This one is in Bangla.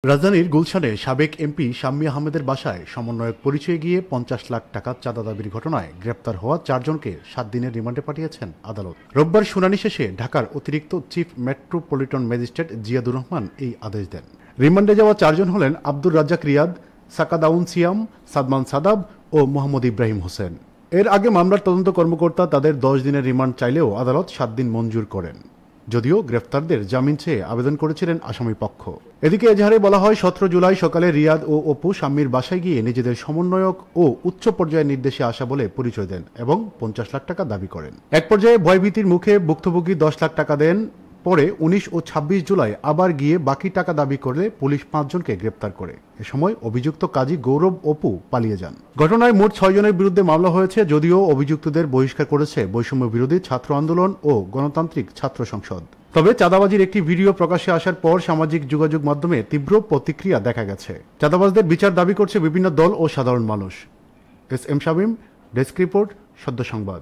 রাজধানীর গুলশানে সাবেক এমপি শাম্মী আহমেদের বাসায় সমন্বয়ক পরিচয়ে গিয়ে ৫০ লাখ টাকা চাঁদা দাবির ঘটনায় গ্রেপ্তার হওয়া ৪ জনকে ৭ দিনের রিমান্ডে পাঠিয়েছেন আদালত। রোববার শুনানি শেষে ঢাকার অতিরিক্ত chief metropolitan magistrate Ziadur Rahman এই আদেশ দেন। রিমান্ডে যাওয়া ৪ জন হলেন আব্দুর রাজ্জাক রিয়াদ, সাকাদাউন সিয়াম, সাদমান সাদাব ও মোহাম্মদ ইব্রাহিম হোসেন। এর আগে মামলার তদন্ত কর্মকর্তা তাদের ১০ দিনের রিমান্ড চাইলেও আদালত ৭ দিন মঞ্জুর করেন, যদিও গ্রেফতারদের জামিন চেয়ে আবেদন করেছিলেন আসামি পক্ষ। এদিকে এজাহারে বলা হয় ১৭ জুলাই সকালে রিয়াদ ও অপু শাম্মীর বাসায় গিয়ে নিজেদের সমন্বয়ক ও উচ্চ পর্যায়ের নির্দেশে আসা বলে পরিচয় দেন এবং ৫০ লাখ টাকা দাবি করেন। এক পর্যায়ে ভয়ভীতির মুখে ভুক্তভোগী ১০ লাখ টাকা দেন। পরে ১৯ ও ২৬ জুলাই আবার গিয়ে বাকি টাকা দাবি করলে পুলিশ ৫ জনকে গ্রেপ্তার করে। এ সময় অভিযুক্ত কাজী গৌরব অপু পালিয়ে যান। ঘটনায় মোট ৬ জনের বিরুদ্ধে মামলা হয়েছে, যদিও অভিযুক্তদের বহিষ্কার করেছে বৈষম্য বিরোধী ছাত্র আন্দোলন ও গণতান্ত্রিক ছাত্র সংসদ। তবে চাঁদাবাজির একটি ভিডিও প্রকাশ্যে আসার পর সামাজিক যোগাযোগ মাধ্যমে তীব্র প্রতিক্রিয়া দেখা গেছে। চাঁদাবাজদের বিচার দাবি করছে বিভিন্ন দল ও সাধারণ মানুষ। S M Shamim, desk report, সদ্য সংবাদ।